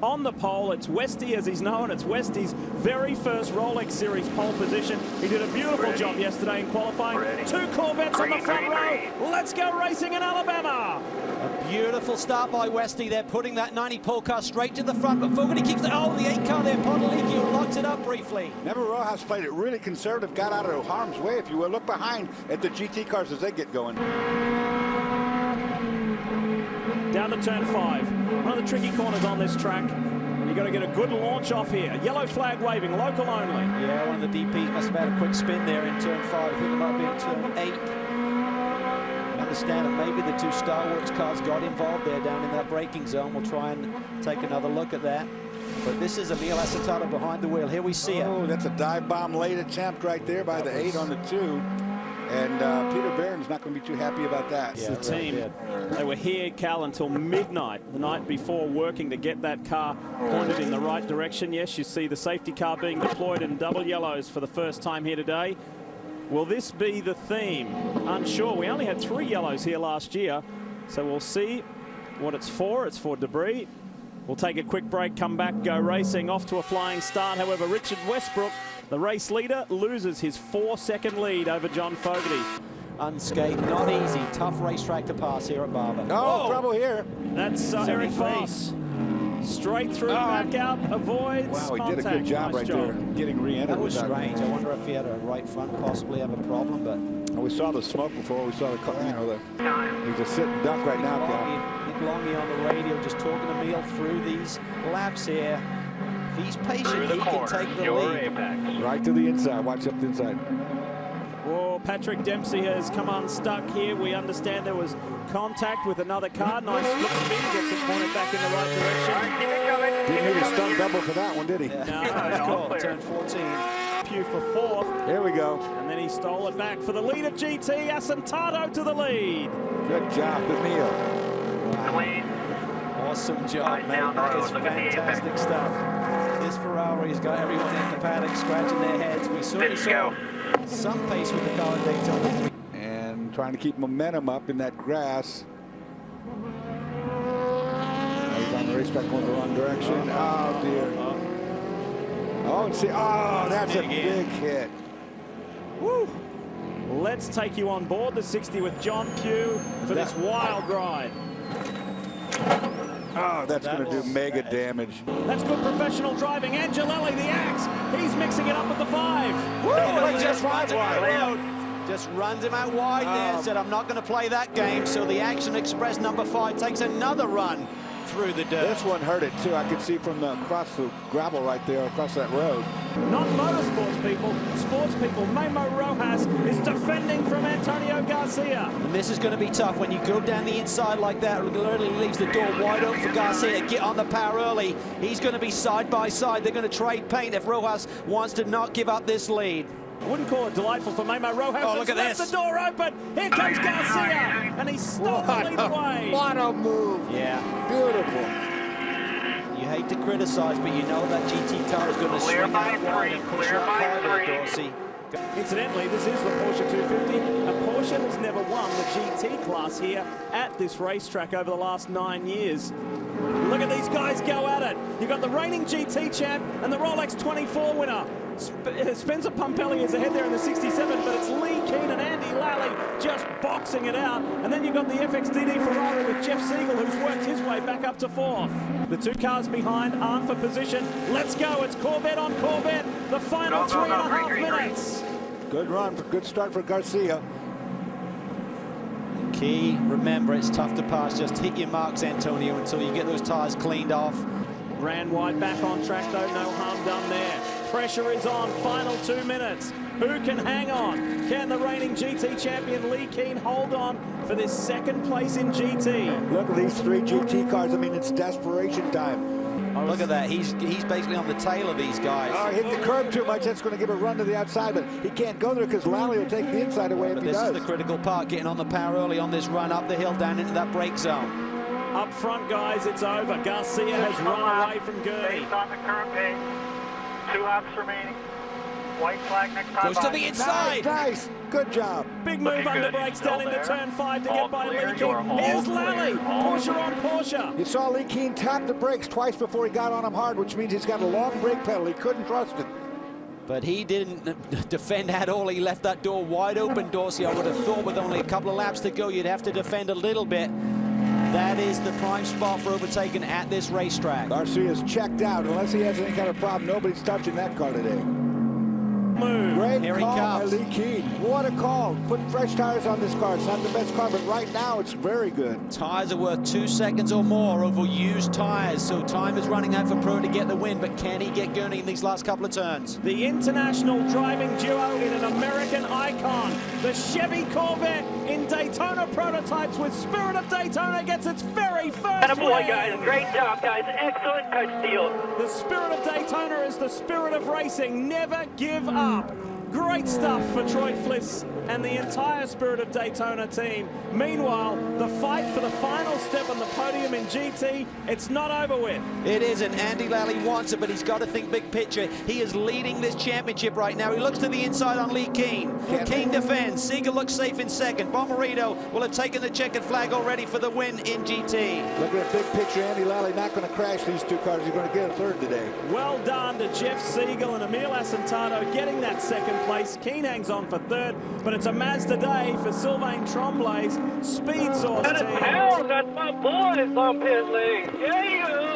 on the pole. It's Westy, as he's known. It's Westy's very first Rolex Series pole position. He did a beautiful job yesterday in qualifying. 2 Corvettes on the front row. Let's go racing in Alabama. A beautiful start by Westy. They're putting that 90 pole car straight to the front, but Fogarty keeps the 8 car there. Podolicchio locks it up briefly. Remember, Rojas played it really conservative, got out of harm's way, if you will. Look behind at the GT cars as they get going. Down to turn 5. One of the tricky corners on this track. And you've got to get a good launch off here. Yellow flag waving, local only. Yeah, one of the DPs must have had a quick spin there in turn 5. I think it might be in turn 8. I understand that maybe the 2 Star Wars cars got involved there down in that braking zone. We'll try and take another look at that. But this is Emil Acetato behind the wheel. Here we see it. Oh, that's a dive bomb late attempt right there by the 8 on the 2. And Peter Barron's not going to be too happy about that. Yeah, the team, they were here, Cal, until midnight the night before, working to get that car pointed in the right direction. Yes, you see the safety car being deployed in double yellows for the first time here today. Will this be the theme? Unsure. We only had 3 yellows here last year, so we'll see what it's for. It's for debris. We'll take a quick break, come back, go racing, off to a flying start. However, Richard Westbrook, the race leader, loses his 4-second lead over John Fogarty. Unscathed, not easy. Tough racetrack to pass here at Barber. No trouble here. That's Eric Foss. Straight through, back out, avoids Wow, he contact. did a good job nice there, getting re-entered. That was strange. I wonder if he had a right front possibly have a problem, but... Well, we saw the smoke before. We saw the, he's a sit and duck right now, Cal. Nick Longy on the radio just talking to Emil through these laps here. If he's patient, he can take the lead. Right to the inside. Watch up the inside. Whoa, Patrick Dempsey has come unstuck here. We understand there was contact with another car. Nice flip spin, gets it pointed back in the right direction. Didn't need a stunt double for that one, did he? Yeah. No, cool. Turn 14. Pugh for 4th. Here we go. And then he stole it back for the lead of GT. Acetato to the lead. Good job, Emil. Wow. Awesome job, mate. That is fantastic stuff. This Ferrari's got everyone in the paddock scratching their heads. We certainly saw some pace with the car in Daytona. And trying to keep momentum up in that grass. He's on the racetrack going the wrong direction. Oh, dear. Oh, and see, oh, that's a big hit. Woo! Let's take you on board the 60 with John Pugh for this wild ride. Oh, that's going to do mega damage. That's good professional driving. Angelelli, the axe. He's mixing it up with the 5. Woo! He just runs him out wide. Just runs him out wide there. Said, I'm not going to play that game. So the Action Express number 5 takes another run through the dirt. This one hurt it too. I could see from across the gravel right there, across that road. Not motorsports people, sports people. Memo Rojas is defending from Antonio Garcia. And this is going to be tough when you go down the inside like that. It literally leaves the door wide open for Garcia to get on the power early. He's going to be side by side. They're going to trade paint if Rojas wants to not give up this lead. I wouldn't call it delightful for Memo Rojas. Oh, look at this. The door open. Here comes Garcia. And he stole the lead away. What a move. Yeah. Beautiful. You hate to criticize, but you know that GT car is going to swing out wide and push up harder, Dorsey. Incidentally, this is the Porsche 250. A Porsche has never won the GT class here at this racetrack over the last 9 years. Look at these guys go at it. You've got the reigning GT champ and the Rolex 24 winner. Spencer Pumpelly is ahead there in the 67, but it's Lee Keen and Andy Lally just boxing it out. And then you've got the FXDD Ferrari with Jeff Siegel, who's worked his way back up to 4th. The 2 cars behind aren't for position. Let's go. It's Corvette on Corvette. The final 3.5 minutes. Good run, good start for Garcia. Key, remember, it's tough to pass. Just hit your marks, Antonio, until you get those tires cleaned off. Ran wide back on track, though. No harm done there. Pressure is on. Final 2 minutes. Who can hang on? Can the reigning GT champion Lee Keen hold on for this 2nd place in GT? Look at these 3 GT cars. I mean, it's desperation time. Look at that. He's basically on the tail of these guys. Oh, hit the curb too much. That's going to give a run to the outside, but he can't go there because Lally will take the inside away if he does. This is the critical part, getting on the power early on this run up the hill down into that brake zone. Up front, guys, it's over. Garcia has run away from Gurney. Based on the current pace, 2 laps remaining. white flag next time. Goes to the inside. Nice. Good job. Big move Looking under good. brakes Still down into there. turn 5 to All get by clear. Lee You are Keen. all Here's clear. Lally. All Porsche clear. on Porsche. You saw Lee Keen tap the brakes twice before he got on him hard, which means he's got a long brake pedal. He couldn't trust it. But he didn't defend at all. He left that door wide open, Dorsey. I would have thought with only a couple of laps to go, you'd have to defend a little bit. That is the prime spot for overtaking at this racetrack. Garcia's checked out. Unless he has any kind of problem, nobody's touching that car today. Move. Great Here he call by comes. Lee Keen. What a call. Put fresh tires on this car. It's not the best car, but right now it's very good. Tires are worth 2 seconds or more over used tires, so time is running out for Pro to get the win, but can he get going in these last couple of turns? The international driving duo in an American icon. The Chevy Corvette in Daytona prototypes with Spirit of Daytona gets its very first Attaboy, win. guys. Great job, guys. Excellent cut steal. The Spirit of Daytona is the spirit of racing. Never give up. Great stuff for Troy Fliss and the entire Spirit of Daytona team. Meanwhile, the fight for the final step on the podium in GT, it's not over with. It isn't. Andy Lally wants it, but he's got to think big picture. He is leading this championship right now. He looks to the inside on Lee Keen. Keen defends. Siegel looks safe in second. Bomarito will have taken the checkered flag already for the win in GT. Look at the big picture. Andy Lally not going to crash these two cars. He's going to get a third today. Well done to Jeff Siegel and Emil Asentado getting that second place. Keen hangs on for third, but it's a Mazda day for Sylvain Tremblay's SpeedSource Out of team. town. That's my boys on pit lane. Yeah, you.